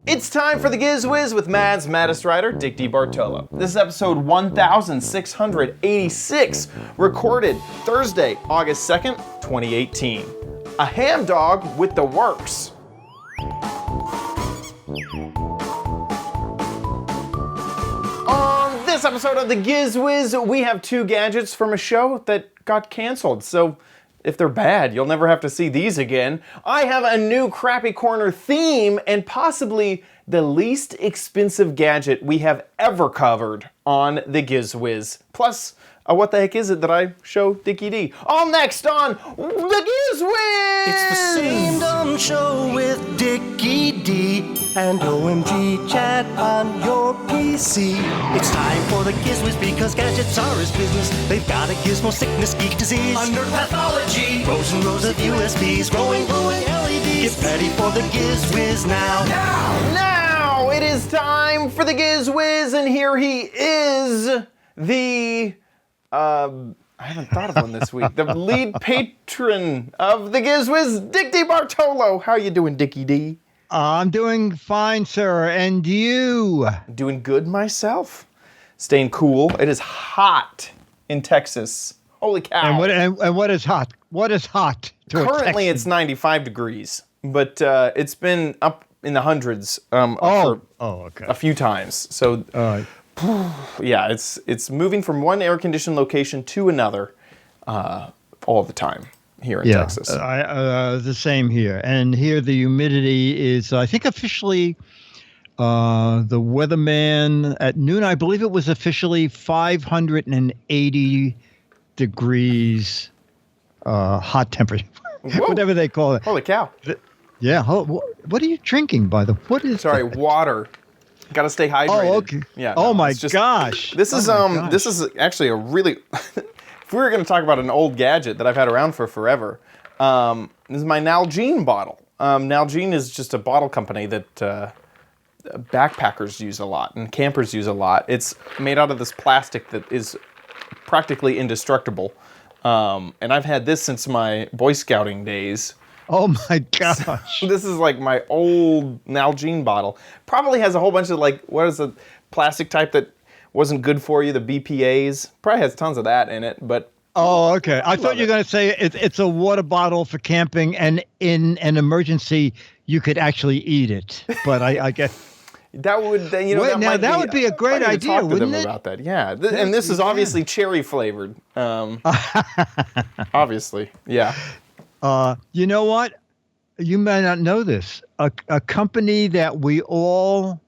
It's time for the Giz Wiz with Mad's maddest writer, Dick DeBartolo. This is episode 1686, recorded Thursday, August 2nd, 2018. A Hamdog with the Worx. On this episode of the Giz Wiz, we have two gadgets from a show that got canceled, so if they're bad, you'll never have to see these again. I have a new Crappy Corner theme and possibly the least expensive gadget we have ever covered on the Giz Wiz. Plus, what the heck is it that I show Dickie D? All next on the Giz Wiz! It's the same dumb show with Dickie D and OMG chat on your PC. It's time for the Giz Wiz because gadgets are his business. They've got a gizmo sickness, geek disease, under pathology, rows and rows of USBs, glowing LEDs. Get ready for the Giz Wiz now. Now it is time for the Giz Wiz, and here he is, the I haven't thought of one this week. The lead patron of the Giz Wiz, Dick DeBartolo. How you doing, Dickie D? I'm doing fine, sir. And you? Doing good myself. Staying cool. It is hot in Texas. Holy cow. And what is hot? What is hot? Currently, it's 95 degrees, but it's been up in the hundreds for a few times. So. Yeah, it's moving from one air-conditioned location to another all the time here in Texas. The same here. And here the humidity is, I think, officially the weatherman at noon, I believe it was officially 580 degrees hot temperature, whatever they call it. Holy cow. Yeah. What are you drinking, by the way? What is Sorry, that? Water. Got to stay hydrated. Oh, okay. Yeah. Oh my gosh. This is this is actually a really. If we were going to talk about an old gadget that I've had around for forever, this is my Nalgene bottle. Nalgene is just a bottle company that backpackers use a lot and campers use a lot. It's made out of this plastic that is practically indestructible, and I've had this since my Boy Scouting days. Oh my gosh. This is like my old Nalgene bottle. Probably has a whole bunch of what is the plastic type that wasn't good for you, the BPAs. Probably has tons of that in it, but... Oh, okay. I thought you were going to say it's a water bottle for camping, and in an emergency, you could actually eat it. But I guess... That would, that would be a great idea, wouldn't it? About that, yeah. And this is obviously cherry flavored. Obviously, yeah. You know what? You may not know this. A company that we all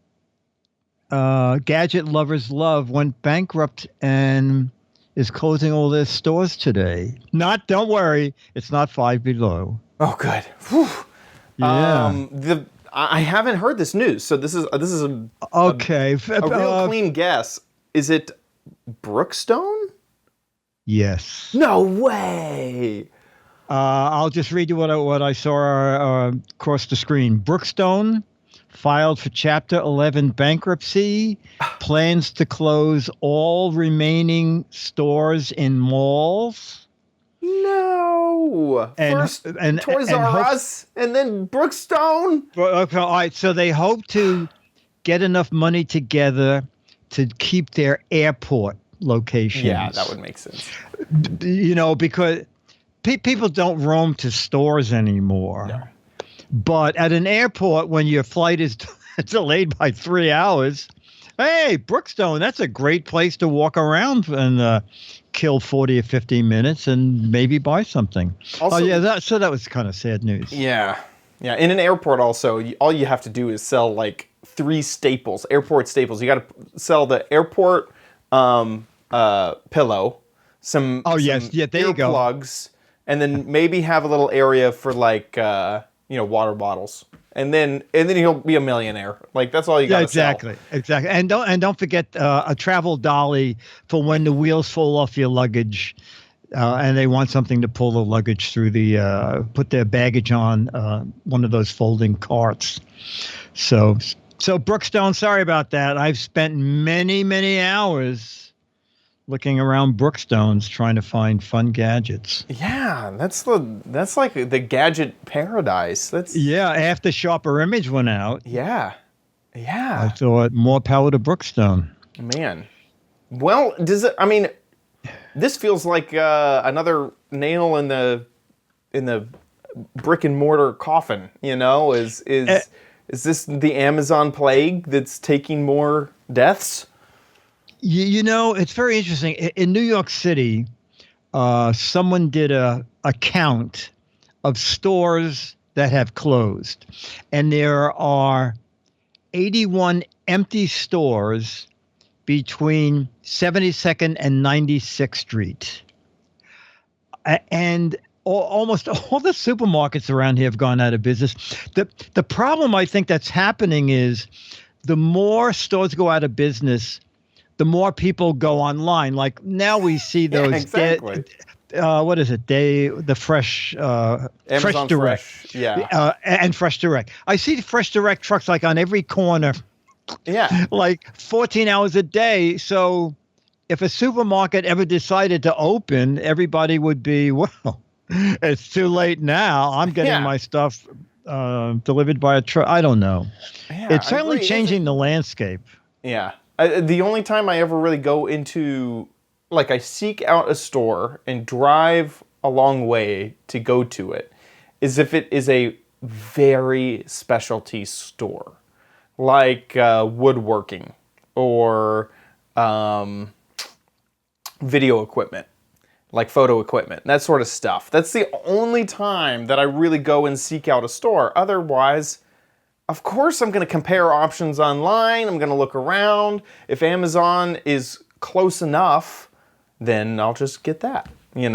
gadget lovers love went bankrupt and is closing all their stores today. Don't worry, it's not Five Below. Oh, good. Whew. Yeah. I haven't heard this news, so this is a real clean guess. Is it Brookstone? Yes. No way. I'll just read you what I saw across the screen. Brookstone filed for Chapter 11 bankruptcy, plans to close all remaining stores in malls. No. First Toys R Us, and then Brookstone. Okay, all right, so they hope to get enough money together to keep their airport locations. Yeah, that would make sense. Because... people don't roam to stores anymore. No. But at an airport, when your flight is delayed by 3 hours, hey, Brookstone, that's a great place to walk around and kill 40 or 50 minutes and maybe buy something. Also, that was kind of sad news. Yeah. Yeah. In an airport also, all you have to do is sell like 3 staples, airport staples. You got to sell the airport pillow, some there you go. Earplugs, and then maybe have a little area for water bottles. And then he'll be a millionaire. Like, that's all you got to sell. Exactly. And don't forget a travel dolly for when the wheels fall off your luggage, and they want something to pull the luggage through put their baggage on one of those folding carts. So Brookstone, sorry about that. I've spent many, many hours looking around Brookstones trying to find fun gadgets. Yeah, that's like the gadget paradise. After Sharper Image went out, Yeah. I thought more power to Brookstone. Man. Well, this feels like another nail in the brick and mortar coffin, is this the Amazon plague that's taking more deaths? It's very interesting. In New York City, someone did a count of stores that have closed, and there are 81 empty stores between 72nd and 96th Street. And almost all the supermarkets around here have gone out of business. The problem I think that's happening is the more stores go out of business, the more people go online. Like now we see those exactly. What is it? The Fresh Fresh Direct. And Fresh Direct. I see the Fresh Direct trucks like on every corner. Yeah. Like 14 hours a day. So if a supermarket ever decided to open, everybody would be, well, it's too late now. I'm getting my stuff delivered by a truck. I don't know. Yeah, it's certainly changing the landscape. Yeah. The only time I ever really go into, I seek out a store and drive a long way to go to it, is if it is a very specialty store, like woodworking or video equipment, like photo equipment, that sort of stuff. That's the only time that I really go and seek out a store. Otherwise, of course, I'm going to compare options online. I'm going to look around. If Amazon is close enough, then I'll just get that, and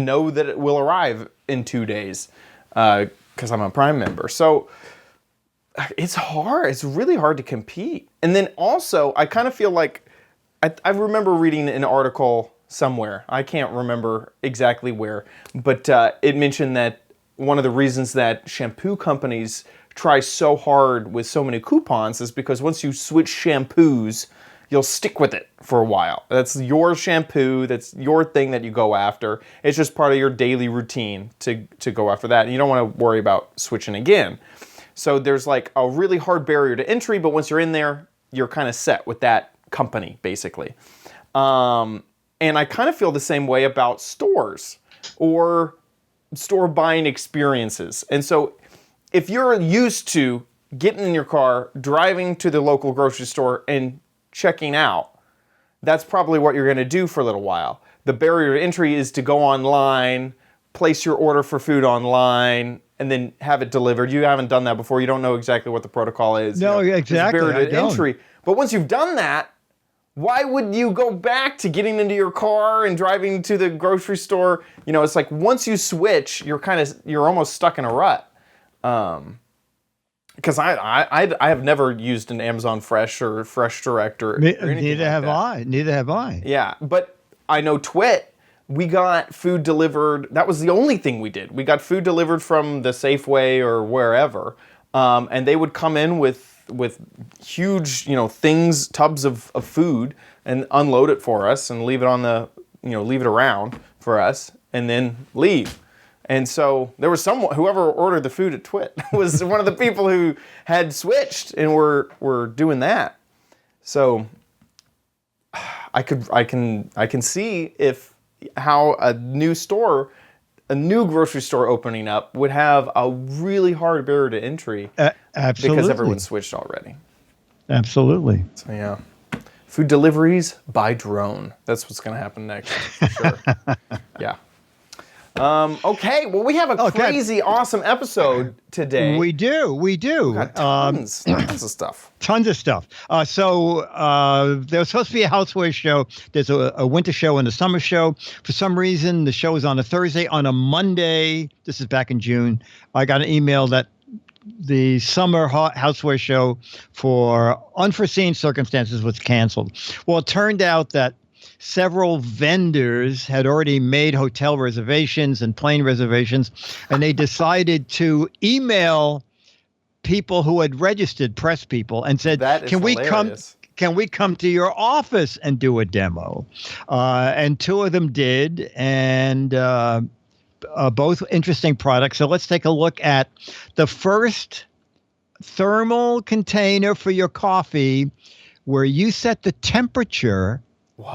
know that it will arrive in 2 days because I'm a Prime member. So it's hard. It's really hard to compete. And then also, I kind of feel like I remember reading an article somewhere. I can't remember exactly where, but it mentioned that one of the reasons that shampoo companies try so hard with so many coupons is because once you switch shampoos, you'll stick with it for a while. That's your shampoo. That's your thing that you go after. It's just part of your daily routine to go after that. And you don't want to worry about switching again. So there's like a really hard barrier to entry, but once you're in there, you're kind of set with that company, basically. And I kind of feel the same way about stores or store buying experiences. And so if you're used to getting in your car, driving to the local grocery store and checking out, that's probably what you're going to do for a little while. The barrier to entry is to go online, place your order for food online, and then have it delivered. You haven't done that before. You don't know exactly what the protocol is. No, exactly. Barrier to entry. But once you've done that, why would you go back to getting into your car and driving to the grocery store? It's like once you switch, you're almost stuck in a rut. Because I have never used an Amazon Fresh or Fresh Direct or anything Neither have I. Yeah, but I know Twit, we got food delivered. That was the only thing we did. We got food delivered from the Safeway or wherever, and they would come in with huge, things, tubs of food, and unload it for us and leave it on the, leave it around for us, and then leave. And so there was whoever ordered the food at Twit was one of the people who had switched and were doing that. So I can see how a new grocery store opening up would have a really hard barrier to entry. Absolutely. Because everyone switched already. Absolutely. So yeah. Food deliveries by drone. That's what's going to happen next, for sure. Yeah. Okay, well, we have a crazy, awesome episode today. We do. We got tons of stuff. Tons of stuff. So there's supposed to be a Housewares show. There's a winter show and a summer show. For some reason, the show is on a Thursday. On a Monday, this is back in June, I got an email that the Summer Housewares Show, for unforeseen circumstances, was canceled. Well, it turned out that several vendors had already made hotel reservations and plane reservations, and they decided to email people who had registered, press people, and said, "Can we can we come to your office and do a demo? And two of them did, and both interesting products. So let's take a look at the first thermal container for your coffee, where you set the temperature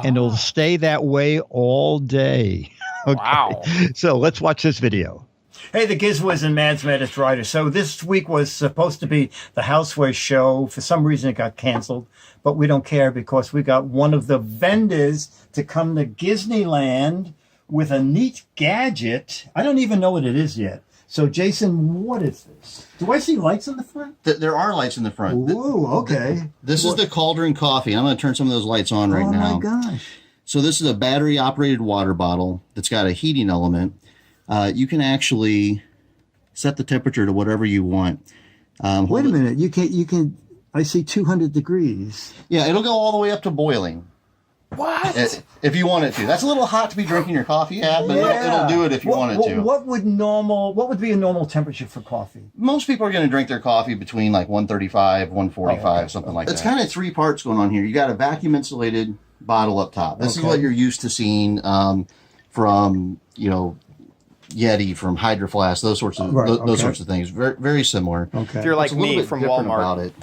and it'll stay that way all day. Okay. Wow. So let's watch this video. Hey, the Giz Wiz and Mads Metis writer. So this week was supposed to be the Housewares Show. For some reason, it got canceled, but we don't care because we got one of the vendors to come to Disneyland with a neat gadget. I don't even know what it is yet. So, Jason, what is this? Do I see lights in the front? There are lights in the front. Ooh, okay. This is the Cauldron Coffee. I'm going to turn some of those lights on right now. Oh, my gosh. So this is a battery-operated water bottle that's got a heating element. You can actually set the temperature to whatever you want. Wait a minute. You can. I see 200 degrees. Yeah, it'll go all the way up to boiling. What? If you want it to. That's a little hot to be drinking your coffee at, but it'll do it if you want it to. What would be a normal temperature for coffee? Most people are going to drink their coffee between like 135, 145, something like that. It's kind of three parts going on here. You got a vacuum insulated bottle up top. This is what you're used to seeing from, Yeti, from Hydro Flask, those sorts of those sorts of things. Very, very similar. Okay. If you're like What's a little me bit from different Walmart. about it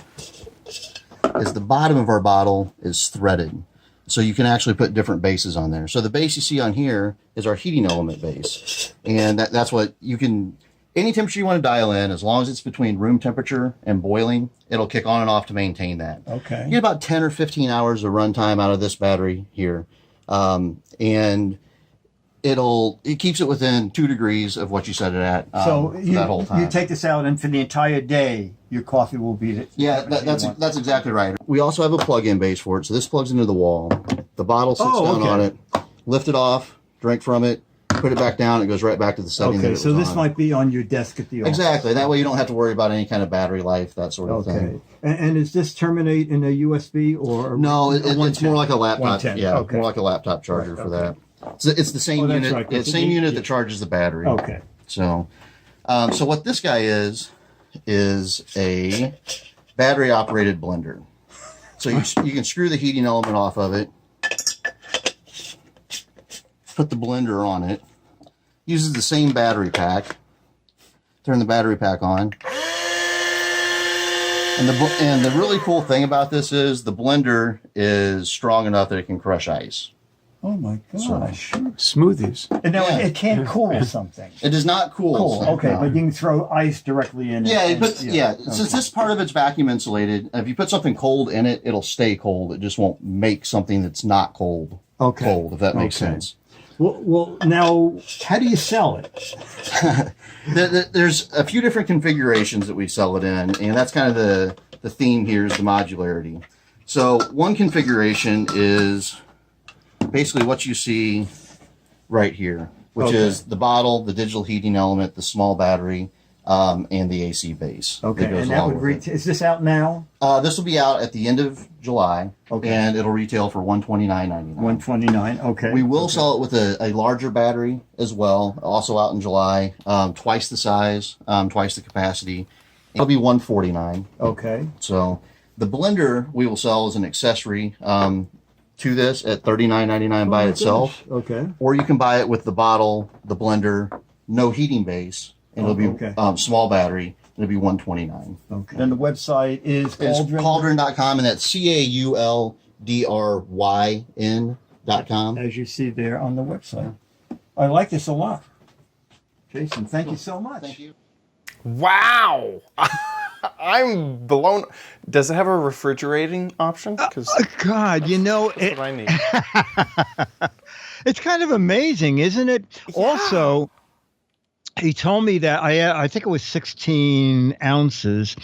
is the bottom of our bottle is threaded. So you can actually put different bases on there. So the base you see on here is our heating element base. And that's what you can, any temperature you want to dial in, as long as it's between room temperature and boiling, it'll kick on and off to maintain that. Okay. You get about 10 or 15 hours of runtime out of this battery here. And it keeps it within 2 degrees of what you set it at So that whole time. you take this out, and for the entire day, your coffee will be. That's exactly right. We also have a plug-in base for it. So this plugs into the wall. The bottle sits down on it. Lift it off, drink from it, put it back down. It goes right back to the setting that it was so this on. might be on your desk at the office. Exactly. That way you don't have to worry about any kind of battery life, that sort of Okay. thing. And is this terminate in a USB or? No, it's more like a laptop. 110. Yeah, Okay. more like a laptop charger for that. So it's the same that's unit. right, It's the same unit that charges the battery. Okay. So what this guy is a battery operated blender. So you can screw the heating element off of it, put the blender on it, uses the same battery pack, turn the battery pack on. And the really cool thing about this is the blender is strong enough that it can crush ice. Oh my gosh. Smoothies. And now Yeah. it can't cool something. It does not cool. Cool. Okay, No. but you can throw ice directly in. Since this part of it's vacuum insulated, if you put something cold in it, it'll stay cold. It just won't make something that's not cold cold, if that makes sense. Well, now, how do you sell it? There's a few different configurations that we sell it in, and that's kind of the theme here is the modularity. So one configuration is basically what you see right here, which is the bottle, the digital heating element, the small battery, and the AC base. Okay, and that would is this out now? This will be out at the end of July, and it'll retail for $129.99. $129. Okay. We will sell it with a larger battery as well, also out in July, twice the size, twice the capacity. It'll be $149. Okay. So the blender we will sell as an accessory to this at $39.99 by itself. Okay. Or you can buy it with the bottle, the blender, no heating base, and it'll be small battery. It'll be $129. Okay. And the website is It's Cauldron. cauldron.com, and that's CAULDRYN.com. As you see there on the website. I like this a lot. Jason, thank you so much. Thank you. Wow. I'm blown. Does it have a refrigerating option? Because God, that's what I need. It's kind of amazing, isn't it? Yeah. Also, he told me that I think it was 16 ounces,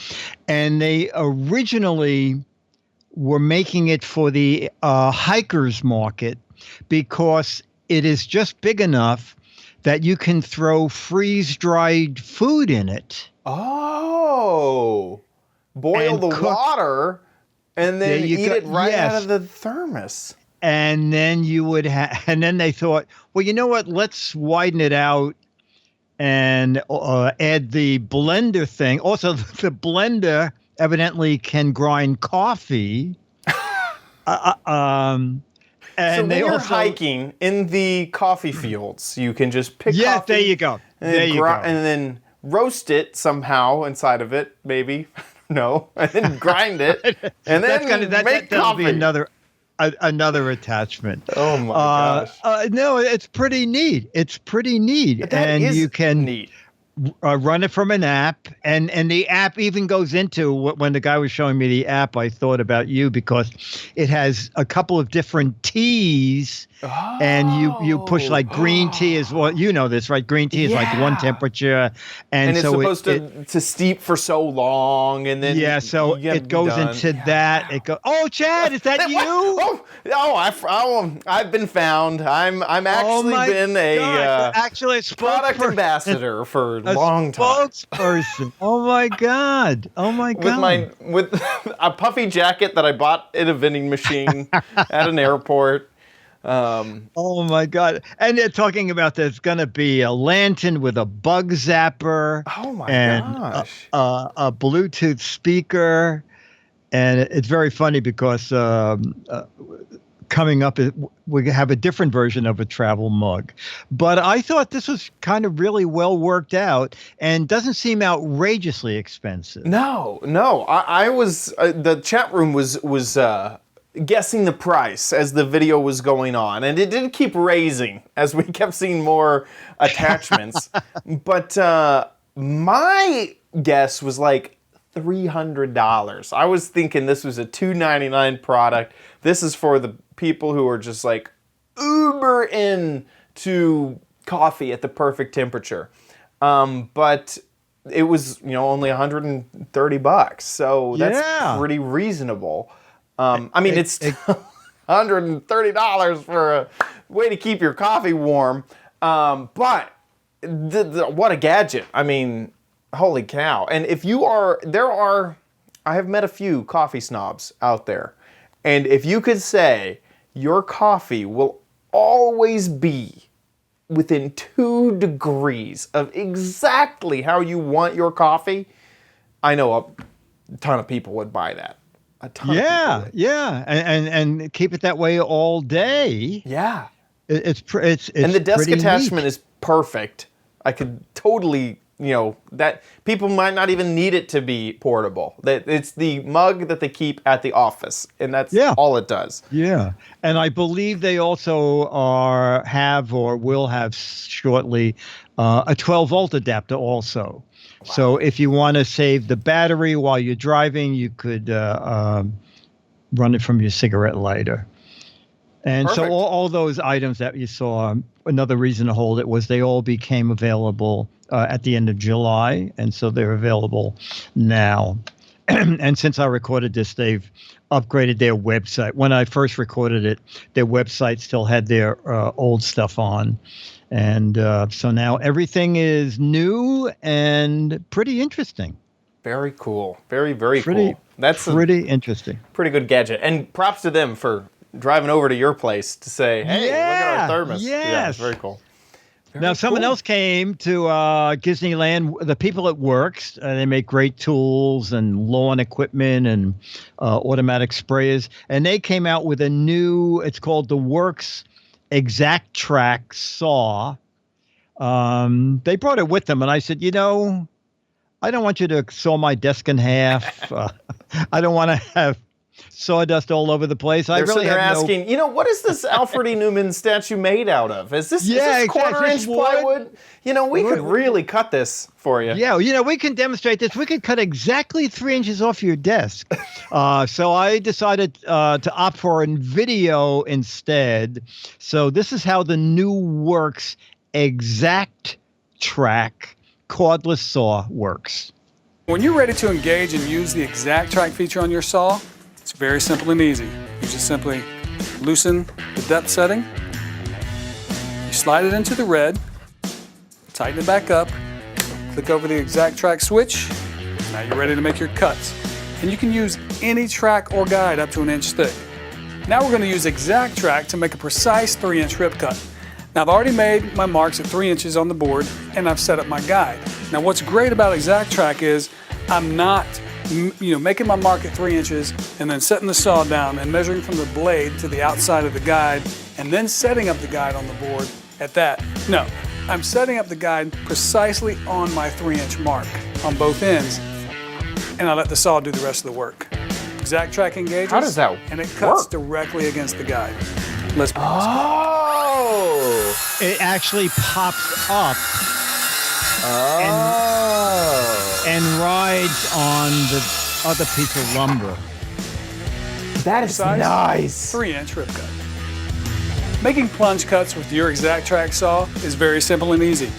and they originally were making it for the hikers market because it is just big enough that you can throw freeze-dried food in it. Oh, boil And the cook. water and then There you eat go. it right out Yes. of the thermos. And then you would and then they thought, well, you know what? Let's widen it out and add the blender thing. Also, the blender evidently can grind coffee. And So when they you're also hiking in the coffee fields, you can just pick yeah, coffee. there you go. There you go. And then roast it somehow inside of it, maybe. No, and then grind it, and then make that'll coffee. be another attachment. Oh my gosh! No, it's pretty neat. It's pretty neat, and you can neat. Run it from an app, and the app even goes into when the guy was showing me the app, I thought about you because it has a couple of different teas, and you push like green tea is what you know this, right? Green tea is like one temperature, and it's so supposed to steep for so long, and then so it goes into that. It goes. Oh, Chad, is that you? I've been found. I'm actually been a product ambassador for a long time. Spokesperson. Oh my god. With a puffy jacket that I bought at a vending machine at an airport. Oh my god. And they're talking about there's gonna be a lantern with a bug zapper. Oh my gosh. A Bluetooth speaker. And it's very funny because coming up, we have a different version of a travel mug. But I thought this was kind of really well worked out and doesn't seem outrageously expensive. No. I was the chat room was guessing the price as the video was going on, and it did keep raising as we kept seeing more attachments. But my guess was like $300. I was thinking this was a $299 product. This is for the people who are just like uber into coffee at the perfect temperature. But it was, only $130. So that's pretty reasonable. I mean, it's $130 for a way to keep your coffee warm. But what a gadget. I mean, holy cow. And if I have met a few coffee snobs out there. And if you could say your coffee will always be within 2 degrees of exactly how you want your coffee, I know a ton of people would buy that. A ton of people would. Yeah. And keep it that way all day. Yeah. It's and the desk attachment neat. is perfect. I could totally, that people might not even need it to be portable. That it's the mug that they keep at the office, and that's all it does. Yeah, and I believe they also have or will have shortly a 12-volt adapter also. Wow. So if you want to save the battery while you're driving, you could run it from your cigarette lighter. And Perfect. So all those items that you saw, another reason to hold it was they all became available at the end of July, and so they're available now. And since I recorded this, they've upgraded their website. When I first recorded it, their website still had their old stuff on. And so now everything is new and pretty interesting. Very cool. Very, very cool. That's pretty interesting. Pretty good gadget. And props to them for driving over to your place to say, hey, look at our thermos. Yes. Yeah, it's very cool. Now, someone else came to Disneyland, the people at Worx. They make great tools and lawn equipment and automatic sprayers. And they came out with it's called the Worx Exact Track saw. They brought it with them. And I said, I don't want you to saw my desk in half. I don't want to have sawdust all over the place. They're asking, what is this Alfred E. Newman statue made out of? Is this quarter-inch plywood? We could really cut this for you. Yeah, we can demonstrate this. We could cut exactly 3 inches off your desk. So I decided to opt for a video instead. So this is how the new Worx Exact Track cordless saw works. When you're ready to engage and use the Exact Track feature on your saw, it's very simple and easy. You just simply loosen the depth setting, you slide it into the red, tighten it back up, click over the Exact Track switch, now you're ready to make your cuts. And you can use any track or guide up to 1 inch thick. Now we're going to use Exact Track to make a precise 3-inch rip cut. Now I've already made my marks at 3 inches on the board and I've set up my guide. Now what's great about Exact Track is I'm not making my mark at 3 inches and then setting the saw down and measuring from the blade to the outside of the guide and then setting up the guide on the board at that. No, I'm setting up the guide precisely on my 3-inch mark on both ends, and I let the saw do the rest of the work. Exact track engages. How does that And it cuts work? directly against the guide. Let's bring this Oh. It actually pops up Oh. and rides on the other piece of lumber. That is size, nice. 3-inch rip cut. Making plunge cuts with your exact track saw is very simple and easy.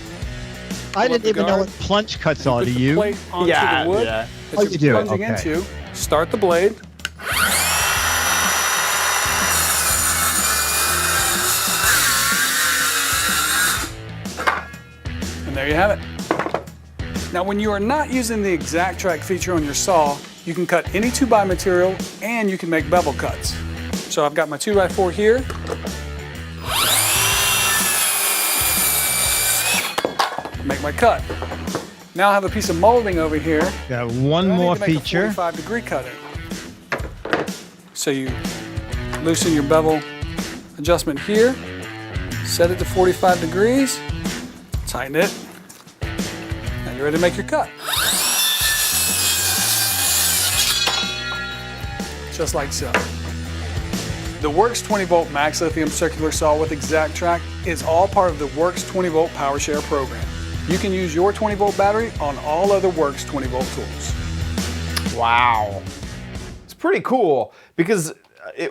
I Pull up didn't the even know guard, what plunge cuts are Put to the you. plate onto Yeah, the wood yeah. that Oh, you're you do it, plunging okay. into. Start the blade. And there you have it. Now, when you are not using the exact track feature on your saw, you can cut any 2x material and you can make bevel cuts. So I've got my 2x4 here. Make my cut. Now I have a piece of molding over here. Got one I need more to make feature. A 45-degree cut in. So you loosen your bevel adjustment here, set it to 45 degrees, tighten it. Now you're ready to make your cut. Just like so. The Worx 20-volt max lithium circular saw with exact track is all part of the Worx 20-volt power share program. You can use your 20-volt battery on all other Worx 20-volt tools. Wow. It's pretty cool because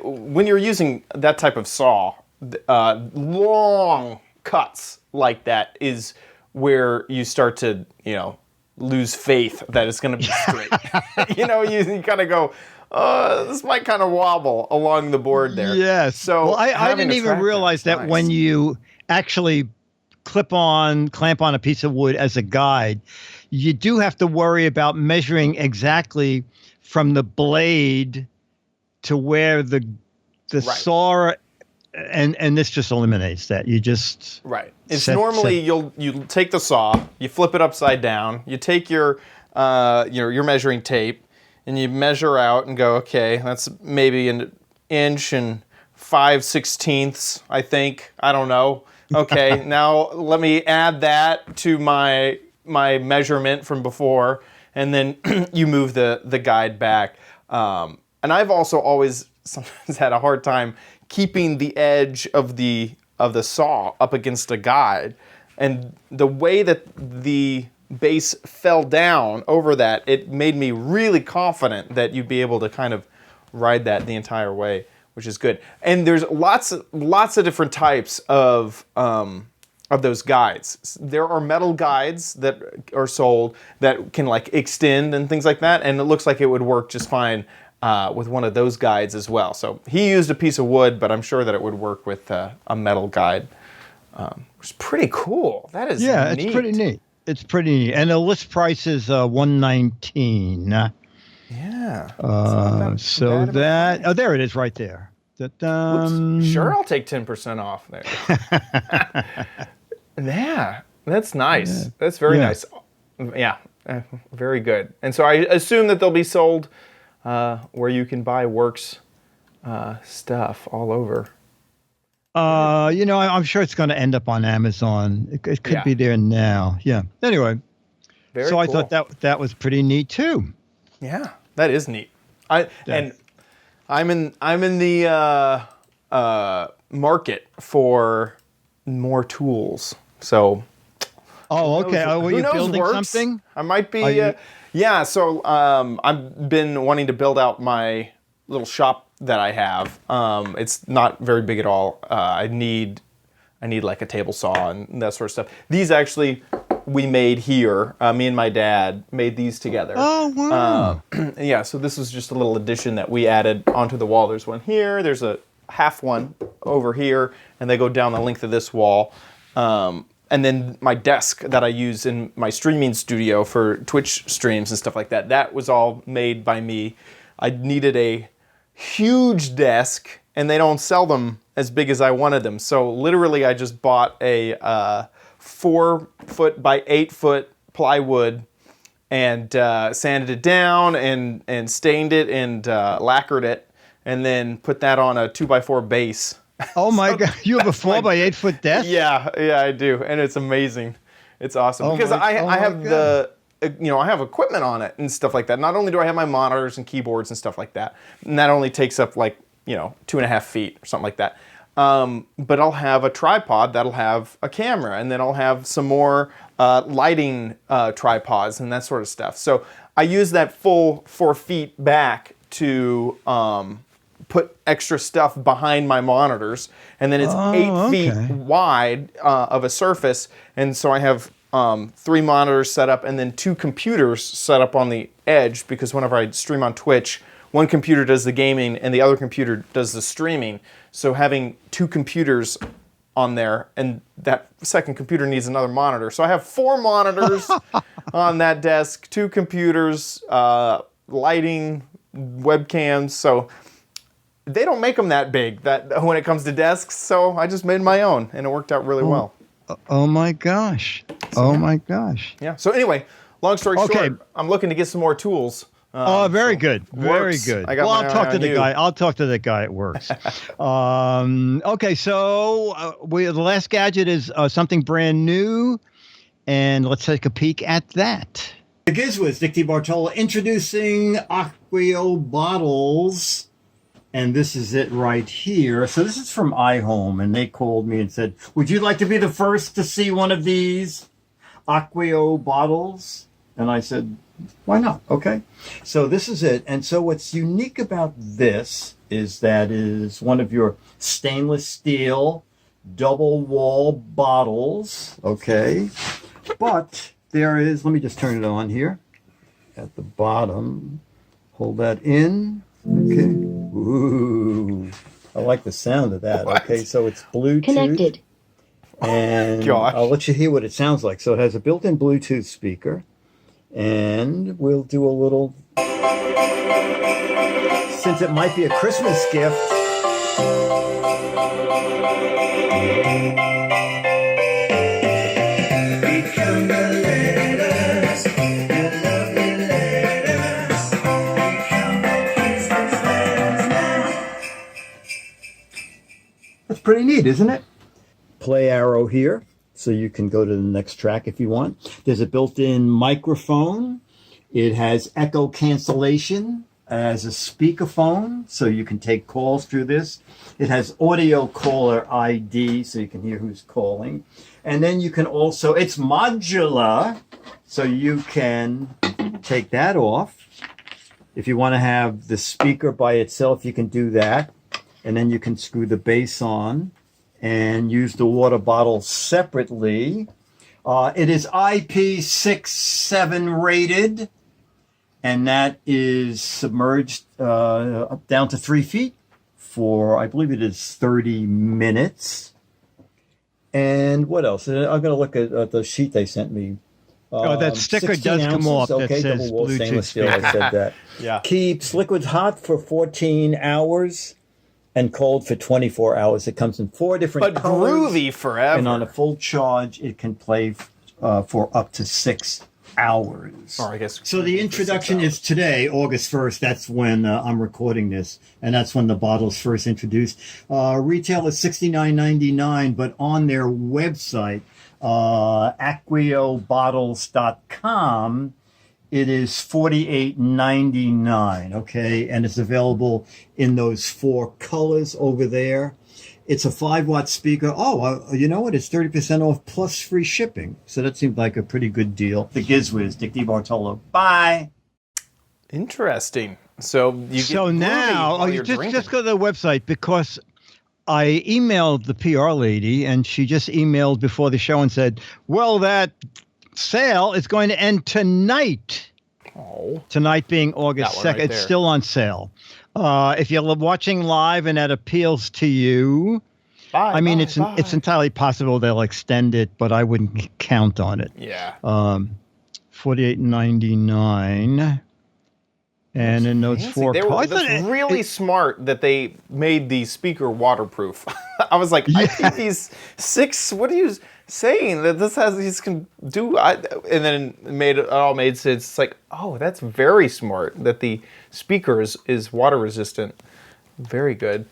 when you're using that type of saw, long cuts like that is where you start to, lose faith that it's going to be straight. You kind of go, this might kind of wobble along the board there. Yes. So well, I having didn't a even track realize that's that nice. when you actually clamp on a piece of wood as a guide, you do have to worry about measuring exactly from the blade to where the saw, and this just eliminates that. You just Right. It's set- normally set- you take the saw, you flip it upside down, you take your measuring tape, and you measure out and go, okay, that's maybe an inch and 5/16, I think. I don't know. Okay, now let me add that to my measurement from before, and then you move the guide back. And I've also always sometimes had a hard time keeping the edge of the saw up against a guide, and the way that the base fell down over that, it made me really confident that you'd be able to kind of ride that the entire way, which is good. And there's lots of different types of those guides. There are metal guides that are sold that can like extend and things like that, and it looks like it would work just fine with one of those guides as well. So he used a piece of wood, but I'm sure that it would work with a metal guide. Which is pretty cool. That is yeah, neat. it's pretty neat. It's pretty neat, and the list price is $119. Yeah. So that there it is, right there. Sure, I'll take 10% off there. Yeah, that's nice. That's very Yeah. nice. Yeah, very good. And so I assume that they'll be sold where you can buy Worx stuff all over. I'm sure it's going to end up on Amazon. It could Yeah. be there now. Yeah. Anyway, Very so I cool. thought that was pretty neat too. Yeah, that is neat. And I'm in the market for more tools. So Oh, okay. Were who you knows, building Worx? something? I might be. Are you- Yeah. So I've been wanting to build out my little shop that I have. It's not very big at all. I need like a table saw and that sort of stuff. These actually we made here. Me and my dad made these together. Oh, wow. Yeah, so this is just a little addition that we added onto the wall. There's one here, there's a half one over here, and they go down the length of this wall. And then my desk that I use in my streaming studio for Twitch streams and stuff like that, that was all made by me. I needed a huge desk, and they don't sell them as big as I wanted them. So literally I just bought a 4 foot by 8 foot plywood and sanded it down and stained it and lacquered it, and then put that on a 2x4 base. Oh my God! You have a 4x8 foot desk? Yeah, I do, and it's amazing. It's awesome because I have God. I have equipment on it and stuff like that. Not only do I have my monitors and keyboards and stuff like that, and that only takes up like 2.5 feet or something like that. But I'll have a tripod that'll have a camera, and then I'll have some more lighting tripods and that sort of stuff. So I use that full 4 feet back to put extra stuff behind my monitors, and then it's 8 feet wide of a surface, and so I have 3 monitors set up and then 2 computers set up on the edge, because whenever I stream on Twitch, one computer does the gaming and the other computer does the streaming. So having 2 computers on there, and that second computer needs another monitor. So I have 4 monitors on that desk, 2 computers, lighting, webcams. So they don't make them that big when it comes to desks. So I just made my own, and it worked out really well. Oh my gosh! My gosh! Yeah. So anyway, long story short, I'm looking to get some more tools. Very good. Very Worx. good. I got my I'll talk eye to on the you. guy. I'll talk to the guy at Worx. Okay, so the last gadget is something brand new, and let's take a peek at that. The Giz Wiz, Dick DeBartolo, introducing Aquio bottles. And this is it right here. So this is from iHome, and they called me and said, would you like to be the first to see one of these Aquio bottles? And I said, why not? Okay. So this is it. And so what's unique about this is that it is one of your stainless steel double wall bottles. Okay. But there is, let me just turn it on here at the bottom. Hold that in. Okay. Ooh. I like the sound of that. What? Okay. So it's Bluetooth. Connected. And Gosh. I'll let you hear what it sounds like. So it has a built-in Bluetooth speaker. And we'll do a little, since it might be a Christmas gift. That's pretty neat, isn't it? Play arrow here, so you can go to the next track if you want. There's a built-in microphone. It has echo cancellation as a speakerphone, so you can take calls through this. It has audio caller ID, so you can hear who's calling. And then you can also, it's modular, so you can take that off. If you want to have the speaker by itself, you can do that. And then you can screw the bass on and use the water bottle separately. It is IP67 rated, and that is submerged down to 3 feet for, I believe it is 30 minutes. And what else? I'm going to look at the sheet they sent me. That sticker 16 does come off ounces. that says double wall Bluetooth stainless steel. I said that. Yeah. Keeps liquids hot for 14 hours and cold for 24 hours. It comes in 4 different But colors. groovy forever. And on a full charge, it can play for up to 6 hours. Or I guess. So the introduction is today, August 1st. That's when I'm recording this, and that's when the bottle's first introduced. Retail is $69.99, but on their website, aquiobottles.com, it is $48.99. Okay, and it's available in those 4 colors over there. It's a 5-watt speaker. Oh, you know what? It's 30% off plus free shipping. So that seemed like a pretty good deal. The Giz Wiz, Dick DeBartolo. Bye. Interesting. So you get So groovy now, while you you're just drinking. go to the website, because I emailed the PR lady, and she just emailed before the show and said, well, that sale is going to end tonight. Oh. Tonight being August That one 2nd. right It's there. still on sale. If you're watching live and that appeals to you, Bye, I mean, bye, it's bye. it's entirely possible they'll extend it, but I wouldn't count on it. Yeah. $48.99. And in those Fancy. 4 They were, colors. that's really smart that they made the speaker waterproof. I was like, I think these 6, what do you use? saying that these can do, and then it all made sense. It's like, oh, that's very smart that the speaker is water resistant. Very good.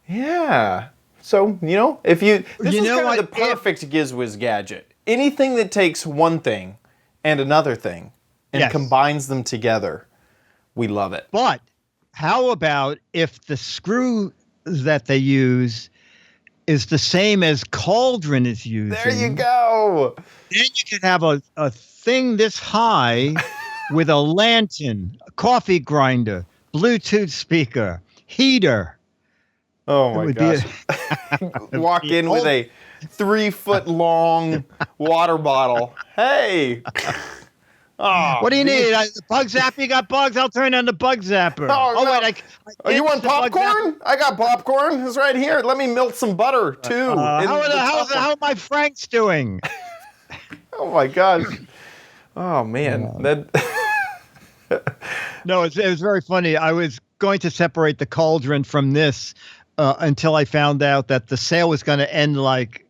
Yeah. So, this is kind of the perfect Giz Wiz gadget. Anything that takes one thing and another thing and combines them together, we love it. But how about if the screw that they use is the same as Cauldron is using? There you go. Then you can have a thing this high with a lantern, a coffee grinder, Bluetooth speaker, heater. Oh my gosh. Walk in with a 3-foot long water bottle. Hey. Oh, what do you need? Bug zapper? You got bugs? I'll turn on the bug zapper. Oh, no. Wait, you want popcorn? I got popcorn. It's right here. Let me melt some butter too. How are my Franks doing? Oh my gosh. Oh man. No, it was very funny. I was going to separate the Cauldron from this until I found out that the sale was going to end like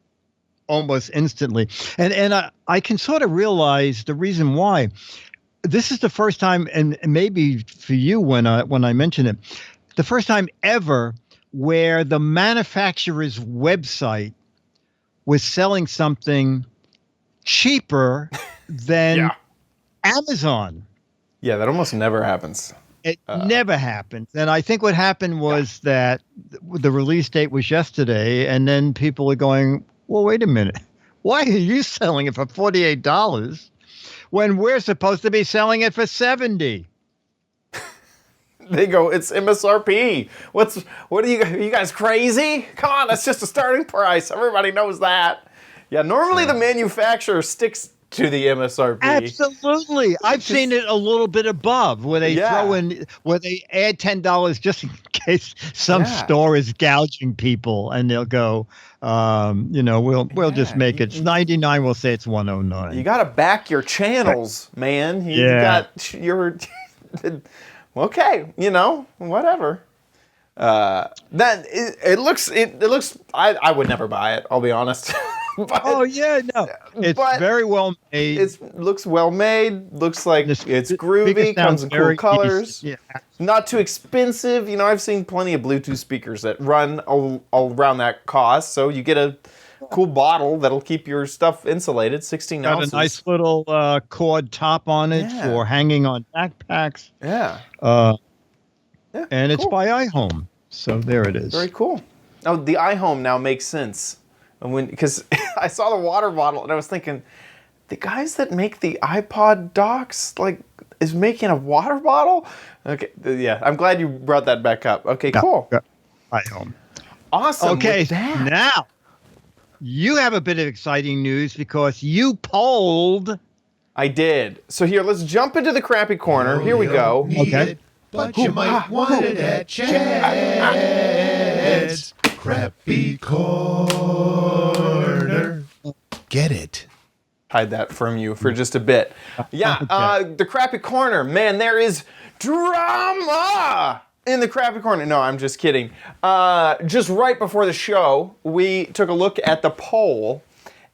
almost instantly. And I can sort of realize the reason why. This is the first time, and maybe for you when I mention it, the first time ever where the manufacturer's website was selling something cheaper than Amazon. Yeah, that almost never happens. It never happened. And I think what happened was that the release date was yesterday, and then people were going, well, wait a minute. Why are you selling it for $48 when we're supposed to be selling it for $70? They go, it's MSRP. What are you guys crazy? Come on, that's just a starting price. Everybody knows that. Yeah, normally the manufacturer sticks to the MSRP. Absolutely. I've seen it a little bit above where they throw in, where they add $10 just in case some store is gouging people, and they'll go, we'll just make it $99. We'll say it's $109. You got to back your channels, man. You got your okay, whatever. It looks. I would never buy it. I'll be honest. But, it's very well made. It looks well made. Looks like it's groovy. Comes in cool colors. Yeah. Not too expensive. I've seen plenty of Bluetooth speakers that run all around that cost. So you get a cool bottle that'll keep your stuff insulated. 16 ounces. Got a nice little cord top on it for hanging on backpacks. Yeah. And it's by iHome. So there it is. Very cool. Oh, the iHome now makes sense. Because I saw the water bottle and I was thinking, the guys that make the iPod docks is making a water bottle? Okay, yeah, I'm glad you brought that back up. Okay, cool. iHome. Awesome. Okay, now you have a bit of exciting news because you polled. I did. So here, let's jump into the crappy corner. Here we go. Okay. But you might want it at Chad's Crappy Corner. Get it. Hide that from you for just a bit. Yeah, the crappy corner. Man, there is drama in the crappy corner. No, I'm just kidding. Just right before the show, we took a look at the poll,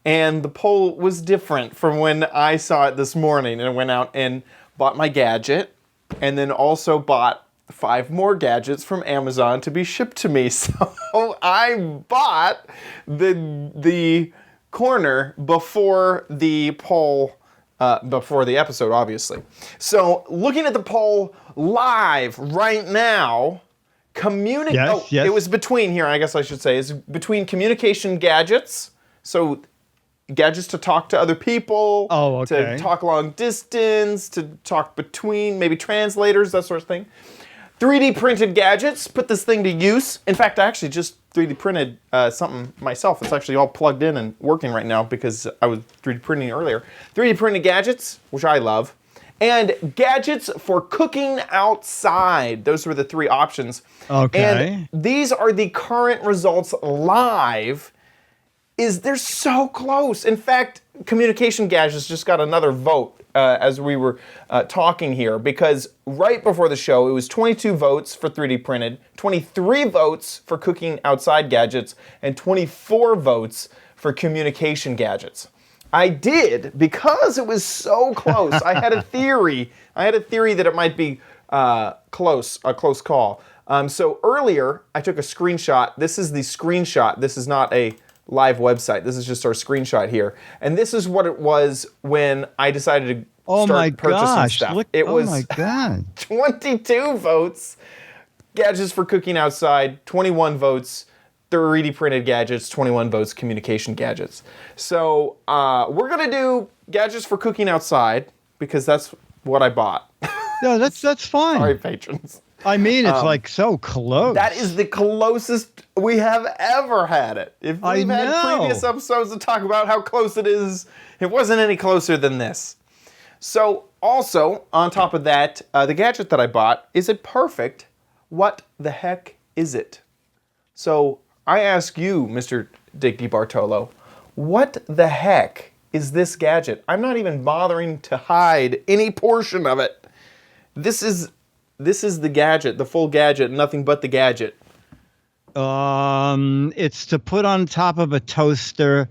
and the poll was different from when I saw it this morning. And I went out and bought my gadget, and then also bought 5 more gadgets from Amazon to be shipped to me. So I bought the corner before the poll, before the episode, obviously. So looking at the poll live right now, it was between here, I guess I should say, is between communication gadgets, so gadgets to talk to other people, to talk long distance, to talk between, maybe translators, that sort of thing. 3D printed gadgets, put this thing to use. In fact, I actually just 3D printed something myself. It's actually all plugged in and working right now because I was 3D printing earlier. 3D printed gadgets, which I love. And gadgets for cooking outside. Those were the 3 options. Okay. And these are the current results live. They're so close. In fact, communication gadgets just got another vote as we were talking here, because right before the show, it was 22 votes for 3D printed, 23 votes for cooking outside gadgets, and 24 votes for communication gadgets. I did because it was so close. I had a theory. That it might be a close call. So earlier, I took a screenshot. This is the screenshot. This is not a live website. This is just our screenshot here. And this is what it was when I decided to start purchasing stuff. It was my God. 22 votes. Gadgets for cooking outside, 21 votes. 3D printed gadgets, 21 votes, communication gadgets. So we're gonna do gadgets for cooking outside because that's what I bought. No, that's fine. Sorry, patrons. I mean, it's like so close. That is the closest we have ever had it. If we've had previous episodes to talk about how close it is, it wasn't any closer than this. So also, on top of that, the gadget that I bought, is it perfect? What the heck is it? So I ask you, Mr. Dick DiBartolo, what the heck is this gadget? I'm not even bothering to hide any portion of it. This is the gadget, the full gadget, nothing but the gadget. It's to put on top of a toaster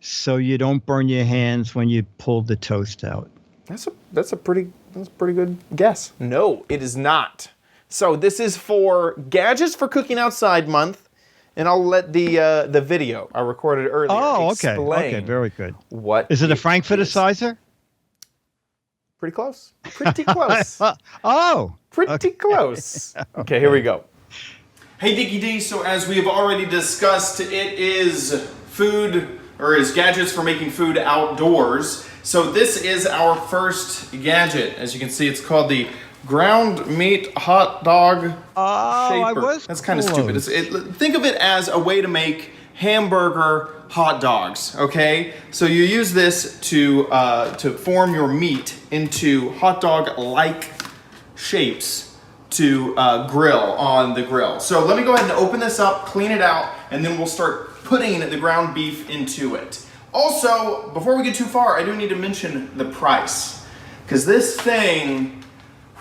so you don't burn your hands when you pull the toast out. That's a pretty good guess. No, it is not. So this is for Gadgets for Cooking Outside month, and I'll let the video I recorded earlier explain. Okay, very good. What is it? A Frankfurter sizer? Pretty close. Pretty close. Pretty close. Okay, here we go. Hey, Dickie D. So as we have already discussed, it is food, or is gadgets for making food outdoors. So this is our first gadget. As you can see, it's called the ground meat hot dog shaper. That's kind of stupid. Think of it as a way to make hamburger hot dogs, okay? So you use this to form your meat into hot dog-like shapes to grill on the grill. So let me go ahead and open this up, clean it out, and then we'll start putting the ground beef into it. Also, before we get too far, I do need to mention the price, because this thing,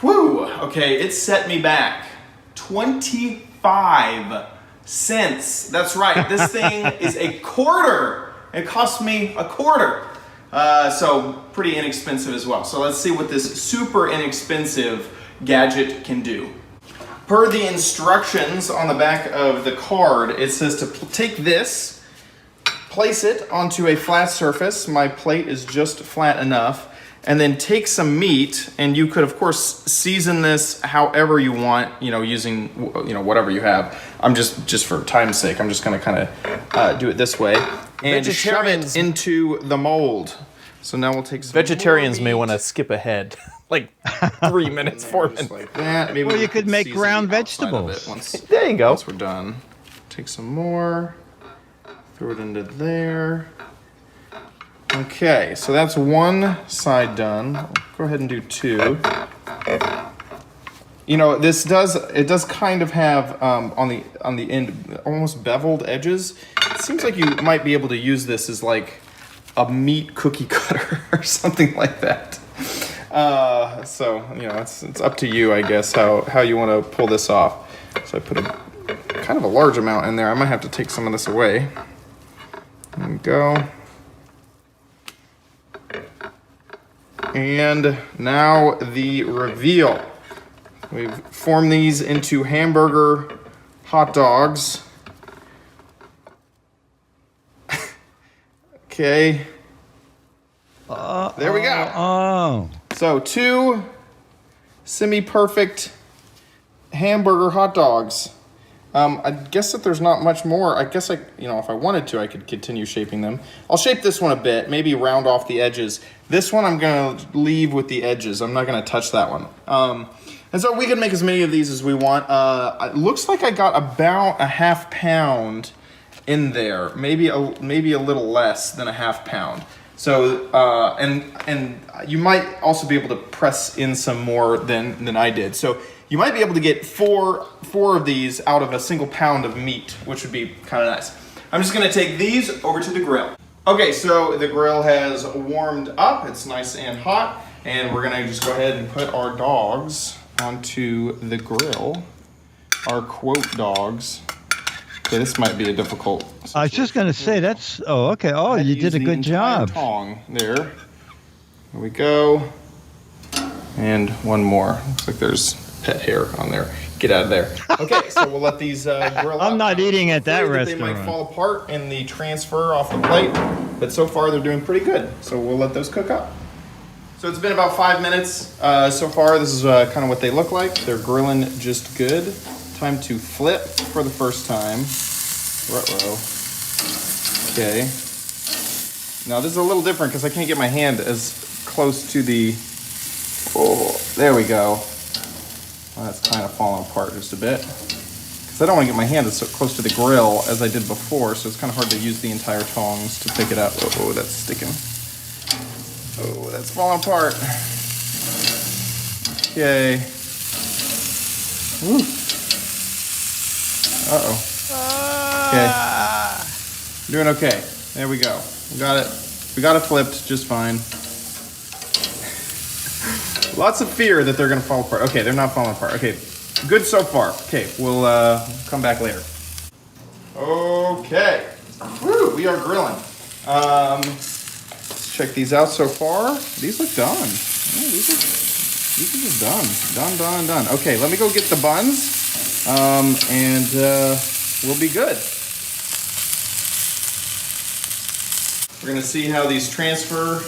okay, it set me back 25 cents. That's right, this thing is a quarter. It cost me a quarter. So pretty inexpensive as well. So let's see what this super inexpensive gadget can do. Per the instructions on the back of the card, it says to take this, place it onto a flat surface. My plate is just flat enough. And then take some meat, and you could, of course, season this however you want, using, whatever you have. I'm just for time's sake, I'm just going to kind of do it this way. And shove it into the mold. So now we'll take some Vegetarians may want to skip ahead. Like 3 minutes, 4 minutes. Like that. Maybe Well, you could make ground vegetables. There you go. Once we're done. Take some more. Throw it into there. Okay, so that's one side done. I'll go ahead and do two. This does kind of have on the end almost beveled edges. It seems like you might be able to use this as like a meat cookie cutter or something like that. So it's up to you, I guess, how you want to pull this off. So I put a kind of a large amount in there. I might have to take some of this away. There we go. And now the reveal. We've formed these into hamburger hot dogs. Okay. There we go. So 2 semi-perfect hamburger hot dogs. I guess that there's not much more. I guess if I wanted to, I could continue shaping them. I'll shape this one a bit, maybe round off the edges. This one I'm gonna leave with the edges. I'm not gonna touch that one. And so we can make as many of these as we want. It looks like I got about a half pound in there, maybe a little less than a half pound. So and you might also be able to press in some more than I did. So you might be able to get four of these out of a single pound of meat, which would be kind of nice. I'm just gonna take these over to the grill. Okay, so the grill has warmed up. It's nice and hot, and we're gonna just go ahead and put our dogs onto the grill. Our quote dogs. Okay, this might be a difficult. I was just going to say that's. Oh, okay. Oh, you did a good job. Tong there. There we go. And one more. Looks like there's pet hair on there. Get out of there. Okay, so we'll let these grill I'm out. not eating at that Afraid restaurant. They might fall apart in the transfer off the plate, but so far they're doing pretty good. So we'll let those cook up. So it's been about 5 minutes so far. This is kind of what they look like. They're grilling just good. Time to flip for the first time. Ruh-roh. Okay. Now this is a little different because I can't get my hand as close to the. Oh, there we go. Well, that's kind of falling apart just a bit. Because I don't want to get my hand as so close to the grill as I did before, so it's kind of hard to use the entire tongs to pick it up. Oh, that's sticking. Oh, that's falling apart. Okay. Woo. Uh-oh. Okay. Doing okay. There we go. We got it. We got it flipped just fine. Lots of fear that they're going to fall apart. Okay, they're not falling apart. Okay, good so far. Okay, we'll come back later. Okay. Woo, we are grilling. Let's check these out so far. These look done. Yeah, these are just done. Done. Okay, let me go get the buns, and we'll be good. We're going to see how these transfer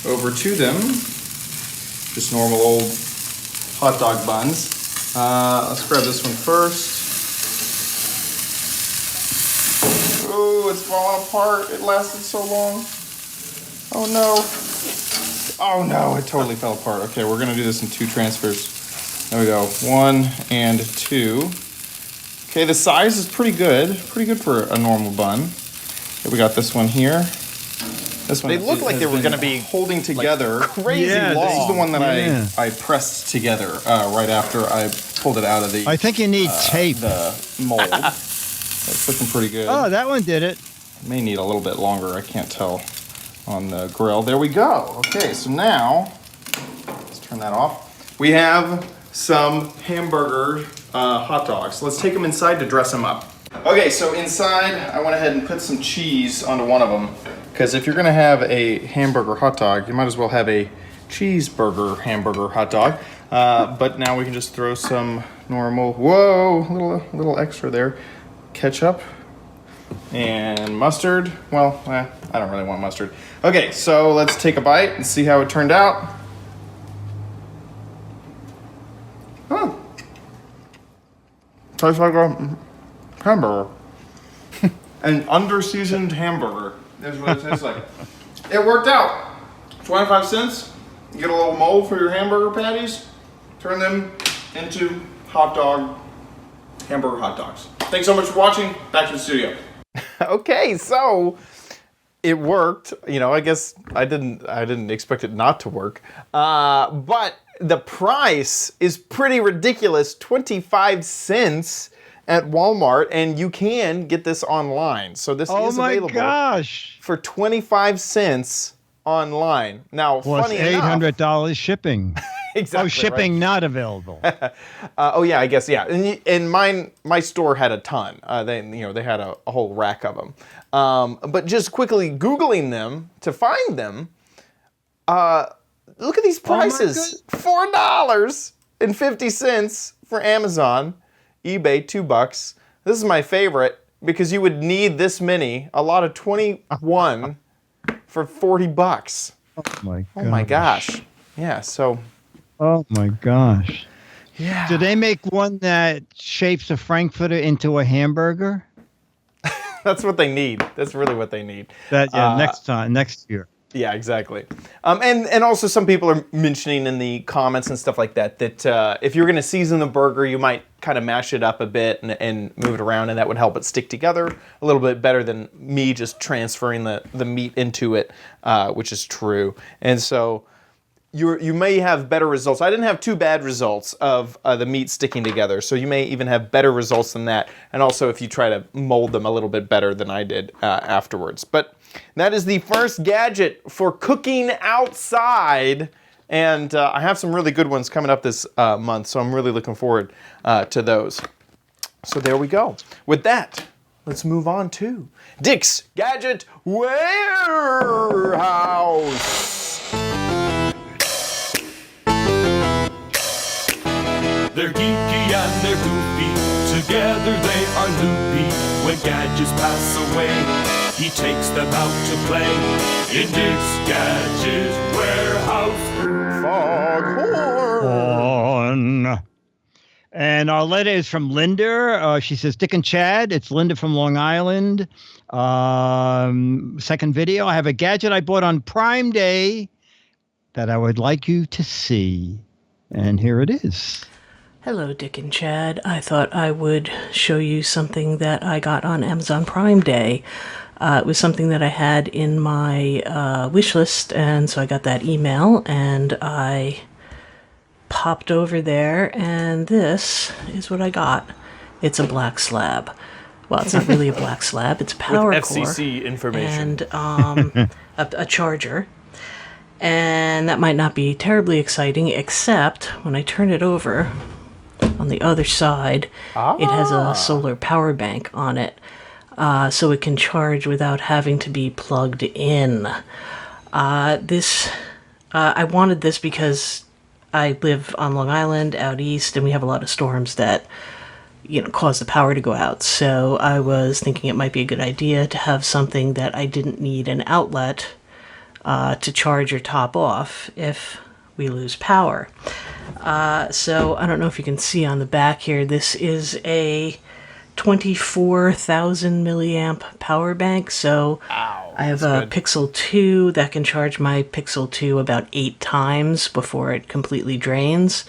over to them. Just normal old hot dog buns. Let's grab this one first. Oh, it's falling apart. It lasted so long. Oh no. Oh no, it totally fell apart. Okay, we're gonna do this in 2 transfers. There we go, 1 and 2. Okay, the size is pretty good. Pretty good for a normal bun. Okay, we got this one here. This one, They look like they were going to be holding together. crazy Yeah, long. This is the one that Yeah. I pressed together right after I pulled it out of the I think you need tape. the mold. That's looking pretty good. Oh, that one did it. May need a little bit longer. I can't tell on the grill. There we go. Okay, so now let's turn that off. We have some hamburger hot dogs. Let's take them inside to dress them up. Okay, so inside I went ahead and put some cheese onto one of them. Because if you're going to have a hamburger hot dog, you might as well have a cheeseburger hamburger hot dog. But now we can just throw some normal, little extra there, ketchup and mustard. Well, I don't really want mustard. Okay, so let's take a bite and see how it turned out. Huh. Tastes like a hamburger. An under-seasoned hamburger. That's what it tastes like. It worked out. 25 cents. You get a little mold for your hamburger patties. Turn them into hamburger hot dogs. Thanks so much for watching. Back to the studio. Okay, so it worked. You know, I guess I didn't expect it not to work. But the price is pretty ridiculous. 25 cents at Walmart, and you can get this online. So this is available Gosh. for 25 cents online. Now, Plus funny enough, $800 shipping. exactly, Oh, shipping not available. oh yeah, I guess yeah. And my store had a ton. They had a whole rack of them. But just quickly Googling them to find them, look at these prices: $4.50 for Amazon, eBay $2. This is my favorite because you would need this many, a lot of 21 for $40. Oh my gosh. Yeah. So. Oh my gosh. Yeah. Do they make one that shapes a Frankfurter into a hamburger? That's what they need. That's really what they need. Next year. Yeah, exactly. And also some people are mentioning in the comments and stuff like that if you're going to season the burger, you might kind of mash it up a bit and move it around, and that would help it stick together a little bit better than me just transferring the meat into it, which is true. And so you may have better results. I didn't have too bad results of the meat sticking together, so you may even have better results than that. And also if you try to mold them a little bit better than I did afterwards. But that is the first gadget for cooking outside. And I have some really good ones coming up this month, so I'm really looking forward to those. So there we go. With that, let's move on to Dick's Gadget Warehouse. They're geeky and they're goofy, together they are loopy. When gadgets pass away, he takes them out to play in Dick's Gadget Warehouse. On. And our letter is from Linda. She says, Dick and Chad, it's Linda from Long Island. Second video, I have a gadget I bought on Prime Day that I would like you to see. And here it is. Hello, Dick and Chad. I thought I would show you something that I got on Amazon Prime Day. It was something that I had in my wish list, and so I got that email, and I popped over there, and this is what I got. It's a black slab. Well, it's not really a black slab. It's a power With core FCC information. and a charger. And that might not be terribly exciting, except when I turn it over, on the other side, it has a solar power bank on it, so it can charge without having to be plugged in. I wanted this because I live on Long Island out east, and we have a lot of storms that, cause the power to go out. So I was thinking it might be a good idea to have something that I didn't need an outlet to charge or top off if we lose power. So I don't know if you can see on the back here, this is a 24,000 milliamp power bank. So I have a Pixel 2 that can charge my Pixel 2 about 8 times before it completely drains.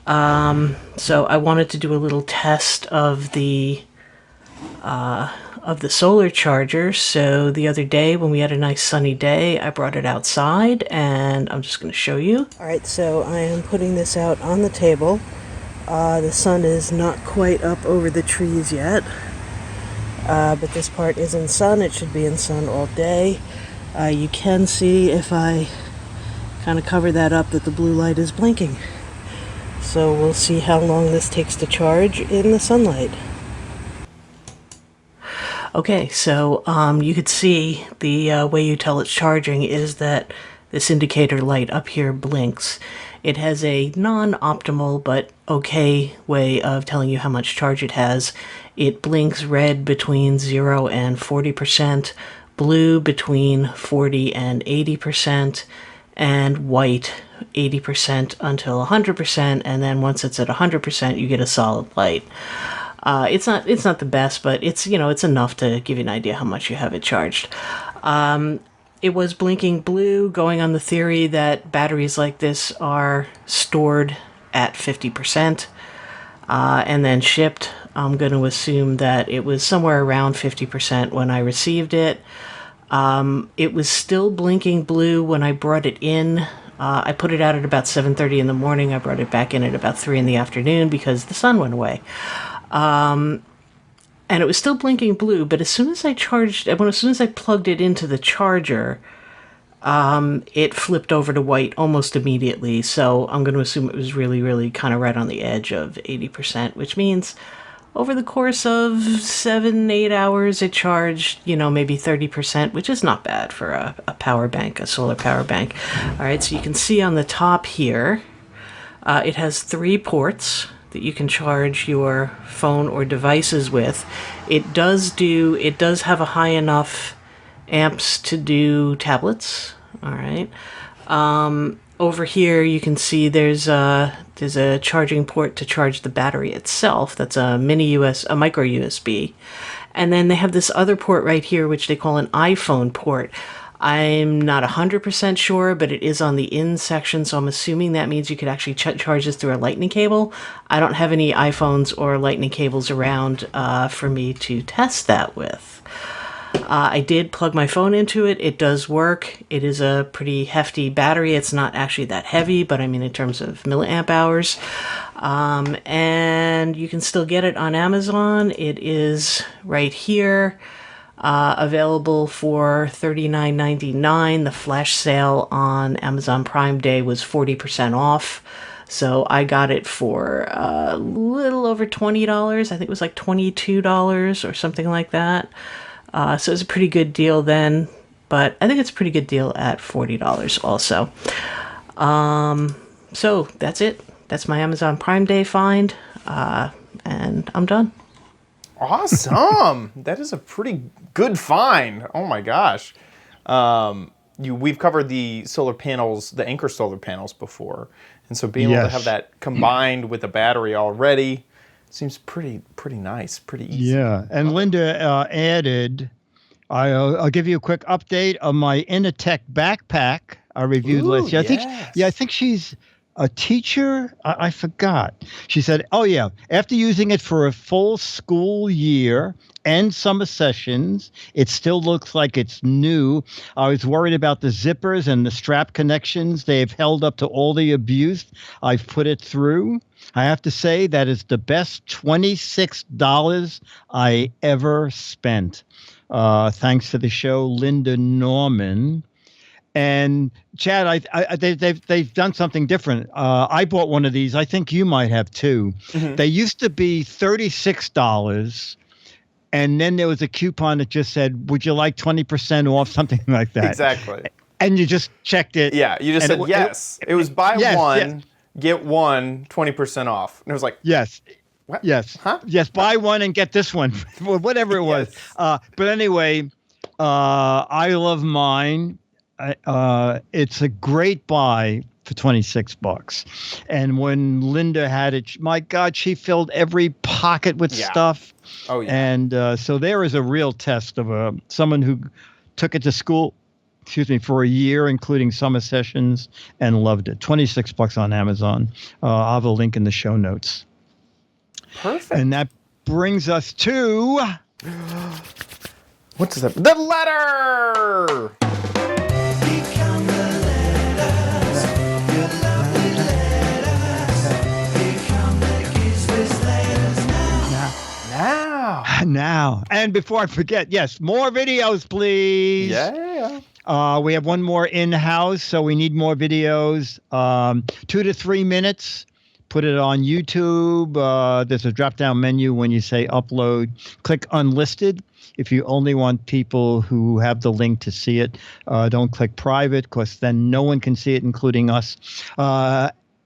So I wanted to do a little test of the solar charger. So the other day when we had a nice sunny day, I brought it outside, and I'm just going to show you. All right, so I am putting this out on the table. The sun is not quite up over the trees yet, but this part is in sun. It should be in sun all day. You can see if I kind of cover that up that the blue light is blinking. So we'll see how long this takes to charge in the sunlight. Okay, so you could see the way you tell it's charging is that this indicator light up here blinks. It has a non-optimal but okay way of telling you how much charge it has. It blinks red between 0 and 40%, blue between 40 and 80%, and white 80% until 100%, and then once it's at 100%, you get a solid light. It's not the best, but it's enough to give you an idea how much you have it charged. It was blinking blue, going on the theory that batteries like this are stored at 50% and then shipped. I'm going to assume that it was somewhere around 50% when I received it. It was still blinking blue when I brought it in. I put it out at about 7:30 in the morning. I brought it back in at about 3 in the afternoon because the sun went away. And it was still blinking blue, but as soon as I plugged it into the charger, it flipped over to white almost immediately. So I'm going to assume it was really, really kind of right on the edge of 80%, which means over the course of 7-8 hours, it charged, maybe 30%, which is not bad for a power bank, a solar power bank. All right, so you can see on the top here, it has 3 ports that you can charge your phone or devices with. It does have a high enough amps to do tablets. All right. Over here you can see there's a charging port to charge the battery itself. That's a micro USB. And then they have this other port right here, which they call an iPhone port. I'm not 100% sure, but it is on the in section, so I'm assuming that means you could actually charge this through a lightning cable. I don't have any iPhones or lightning cables around for me to test that with. I did plug my phone into it. It does work. It is a pretty hefty battery. It's not actually that heavy, but I mean in terms of milliamp hours. And you can still get it on Amazon. It is right here. Available for $39.99. The flash sale on Amazon Prime Day was 40% off. So I got it for a little over $20. I think it was like $22 or something like that. So it was a pretty good deal then, but I think it's a pretty good deal at $40 also. So that's it. That's my Amazon Prime Day find, and I'm done. Awesome. That is a pretty good find. Oh my gosh. We've covered the solar panels, the Anchor solar panels before, and so being able to have that combined with a battery already seems pretty nice, pretty easy. Yeah, and Linda added, I'll give you a quick update on my Initech backpack I reviewed last year. I think she's a teacher. I forgot. She said, "Oh yeah, after using it for a full school year and summer sessions, it still looks like it's new. I was worried about the zippers and the strap connections. They've held up to all the abuse I've put it through. I have to say that is the best $26 I ever spent. Thanks to the show, Linda Norman." And Chad, they've done something different. I bought one of these. I think you might have too. Mm-hmm. They used to be $36, and then there was a coupon that just said, "Would you like 20% off?" Something like that. Exactly. And you just checked it. Yeah, you just said yes. It was buy one, get one, 20% off, and it was like yes. What? Yes. Huh? Yes. Buy one and get this one, whatever it was. Yes. But anyway, I love mine. It's a great buy for $26. And when Linda had it, my God, she filled every pocket with stuff. Oh yeah. And so there is a real test of someone who took it to school, for a year, including summer sessions, and loved it. $26 on Amazon. I'll have a link in the show notes. Perfect. And that brings us to what's that? The letter. Now, and before I forget, yes, more videos, please. Yeah. We have one more in-house, so we need more videos. 2 to 3 minutes. Put it on YouTube. There's a drop-down menu when you say upload. Click unlisted. If you only want people who have the link to see it, don't click private, because then no one can see it, including us.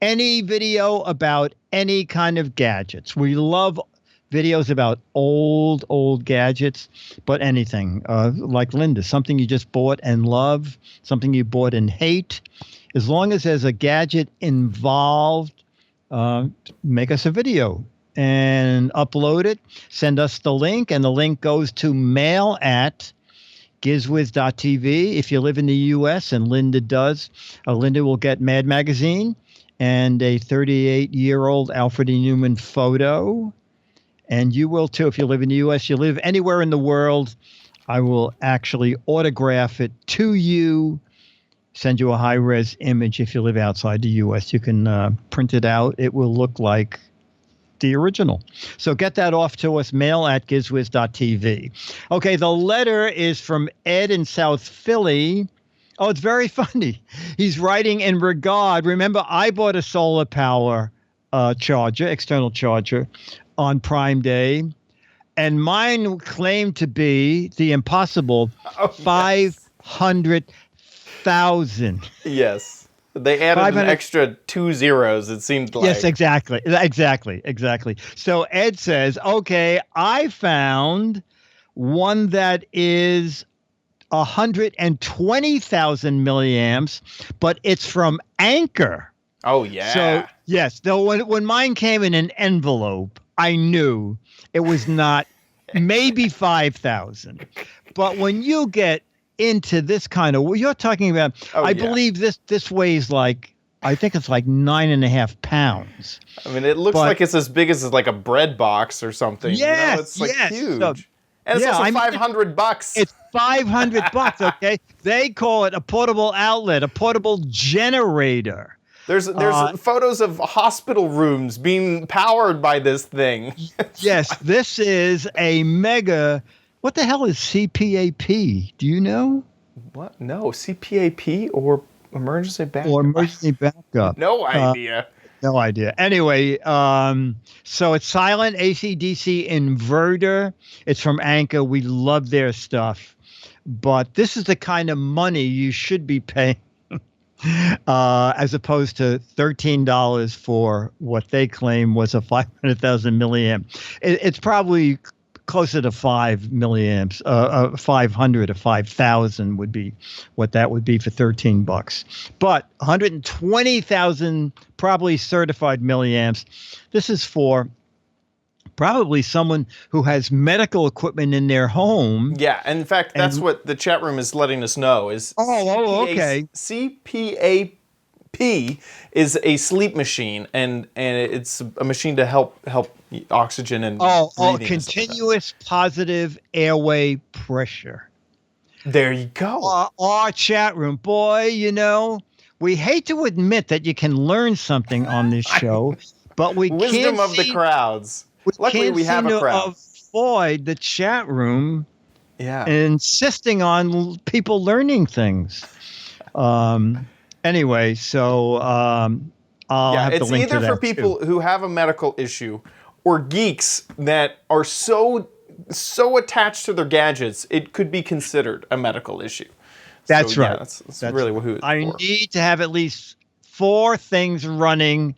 Any video about any kind of gadgets. We love videos about old gadgets, but anything. Like Linda, something you just bought and love, something you bought and hate. As long as there's a gadget involved, make us a video and upload it. Send us the link, and the link goes to mail@gizwiz.tv. If you live in the U.S., and Linda does, Linda will get Mad Magazine and a 38-year-old Alfred E. Newman photo. And you will too if you live in the U.S. You live anywhere in the world, I will actually autograph it to you, send you a high-res image. If you live outside the U.S., you can print it out. It will look like the original. So get that off to us, mail@gizwiz.tv. Okay, the letter is from Ed in South Philly. Oh, it's very funny. He's writing in regard. Remember, I bought a solar power charger, external charger, on Prime Day, and mine claimed to be the impossible 500,000. Yes. They added an extra 2 zeros, it seemed like. Yes, exactly. So Ed says, okay, I found one that is 120,000 milliamps, but it's from Anchor. Oh, yeah. So, yes, though when mine came in an envelope, I knew it was not maybe 5,000. But when you get into this kind of, you're talking about, I believe this weighs like, I think it's like 9.5 pounds. I mean, it looks like it's as big as like a bread box or something. Yes, you know? It's like huge. So, and it's also $500. It's $500, okay? They call it a portable outlet, a portable generator. There's photos of hospital rooms being powered by this thing. Yes, this is a mega. What the hell is CPAP? Do you know? What? No, CPAP or emergency backup? Or emergency backup. No idea. No idea. Anyway, so it's silent AC/DC inverter. It's from Anker. We love their stuff. But this is the kind of money you should be paying as opposed to $13 for what they claim was a 500,000 milliamp. It's probably closer to 5 milliamps. 500 or 5,000 would be what that would be for $13. But 120,000 probably certified milliamps. This is for probably someone who has medical equipment in their home. Yeah, and in fact, that's what the chat room is letting us know is okay. CPAP is a sleep machine, and it's a machine to help oxygen and breathing and continuous positive airway pressure. There you go. Our chat room, boy, we hate to admit that you can learn something on this show, but we Wisdom can't of the crowds. Luckily, we have a crowd. Avoid the chat room. Yeah. Insisting on people learning things. Anyway, so I'll have the link to that. It's either for people who have a medical issue or geeks that are so attached to their gadgets, it could be considered a medical issue. That's so, right. Yeah, that's really who it's I for. need to have at least 4 things running,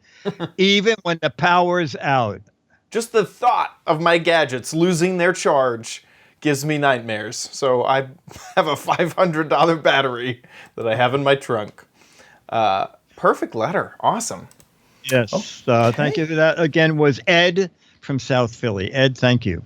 even when the power's out. Just the thought of my gadgets losing their charge gives me nightmares. So I have a $500 battery that I have in my trunk. Perfect letter. Awesome. Yes. Thank you for that. Again, was Ed from South Philly. Ed, thank you.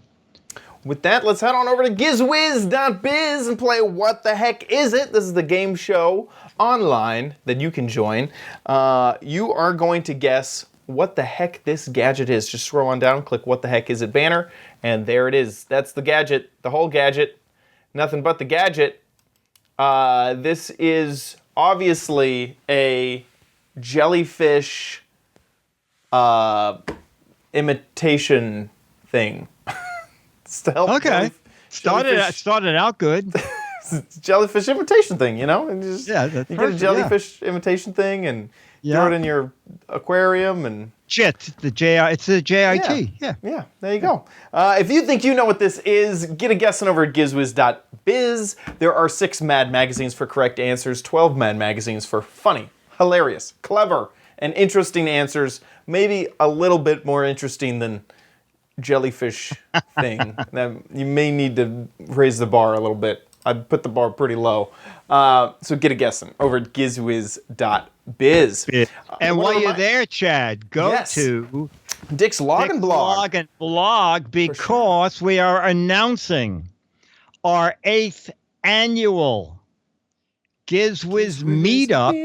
With that, let's head on over to gizwiz.biz and play What the Heck Is It? This is the game show online that you can join. You are going to guess what the heck this gadget is. Just scroll on down, click What the Heck Is It banner, and there it is. That's the gadget, the whole gadget. Nothing but the gadget. This is obviously a jellyfish imitation thing. It's to help Started out good. It's a jellyfish imitation thing, and just, that's you get a perfect, jellyfish imitation thing and throw it in your aquarium and JIT, it's the JIT. Yeah, there you go. If you think you know what this is, get a guessing over at gizwiz.biz. There are 6 Mad magazines for correct answers, 12 Mad magazines for funny, hilarious, clever, and interesting answers. Maybe a little bit more interesting than jellyfish thing. You may need to raise the bar a little bit. I put the bar pretty low. So get a guessing over at gizwiz.biz. And while you're there, Chad, go to Dick's Log and Blog. Because we are announcing our 8th annual Giz Wiz meetup.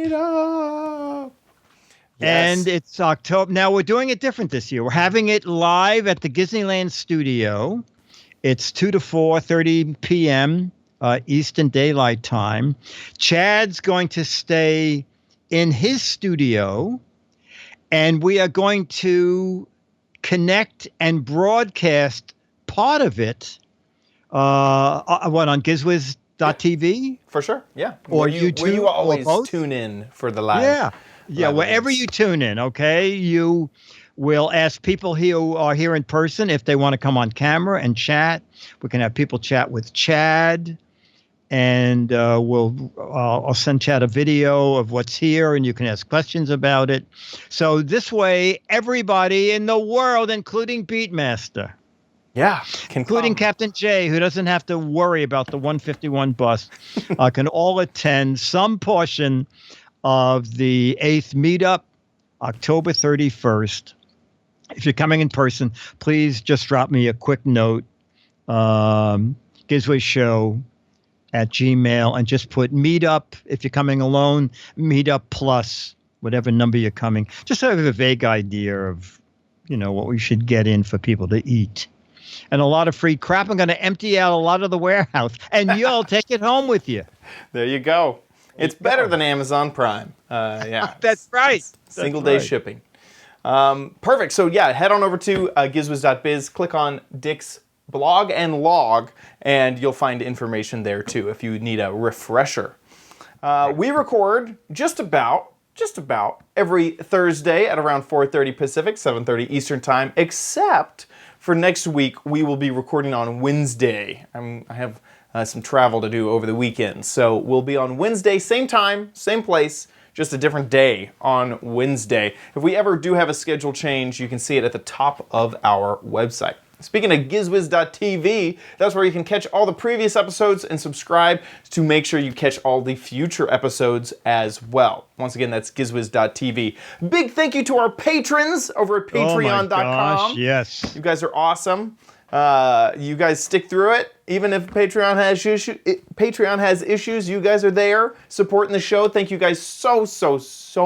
And it's October. Now, we're doing it different this year. We're having it live at the Disneyland studio. It's 2 to 4:30 p.m. Eastern Daylight Time. Chad's going to stay in his studio, and we are going to connect and broadcast part of it on gizwiz.tv? For sure, yeah. Or YouTube. Where you always tune in for the live. Yeah, wherever you tune in, okay? You will ask people who are here in person if they want to come on camera and chat. We can have people chat with Chad, and I'll send Chad a video of what's here, and you can ask questions about it. So this way, everybody in the world, including Beatmaster, including Captain J, who doesn't have to worry about the 151 bus, can all attend some portion of the 8th meetup, October 31st. If you're coming in person, please just drop me a quick note, Giz Wiz Show @gmail, and just put meetup. If you're coming alone, meetup plus whatever number you're coming. Just have a vague idea of, what we should get in for people to eat. And a lot of free crap. I'm going to empty out a lot of the warehouse, and you'll take it home with you. There you go. It's better than Amazon Prime. That's right. Single day shipping. Perfect. So head on over to gizwiz.biz, click on Dick's blog and log, and you'll find information there too if you need a refresher. We record just about just about every Thursday at around 4:30 Pacific, 7:30 Eastern Time, except for next week, we will be recording on Wednesday. I have some travel to do over the weekend, so we'll be on Wednesday, same time, same place, just a different day on Wednesday. If we ever do have a schedule change, you can see it at the top of our website. Speaking of gizwiz.tv, that's where you can catch all the previous episodes and subscribe to make sure you catch all the future episodes as well. Once again, that's gizwiz.tv. Big thank you to our patrons over at patreon.com. Oh my gosh, yes. You guys are awesome. You guys stick through it. Even if Patreon has issues, you guys are there supporting the show. Thank you guys so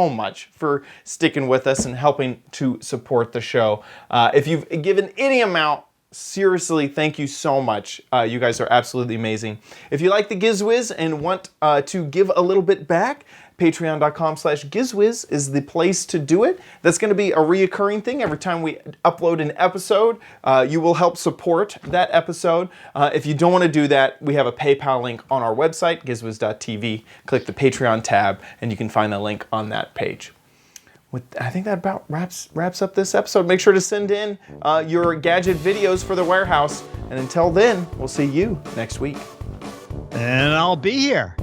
much for sticking with us and helping to support the show. If you've given any amount, seriously, thank you so much. You guys are absolutely amazing. If you like the Giz Wiz and want to give a little bit back, patreon.com/GizWiz is the place to do it. That's going to be a reoccurring thing. Every time we upload an episode, you will help support that episode. If you don't want to do that, we have a PayPal link on our website, gizwiz.tv. Click the Patreon tab, and you can find the link on that page. I think that about wraps up this episode. Make sure to send in your gadget videos for the warehouse. And until then, we'll see you next week. And I'll be here.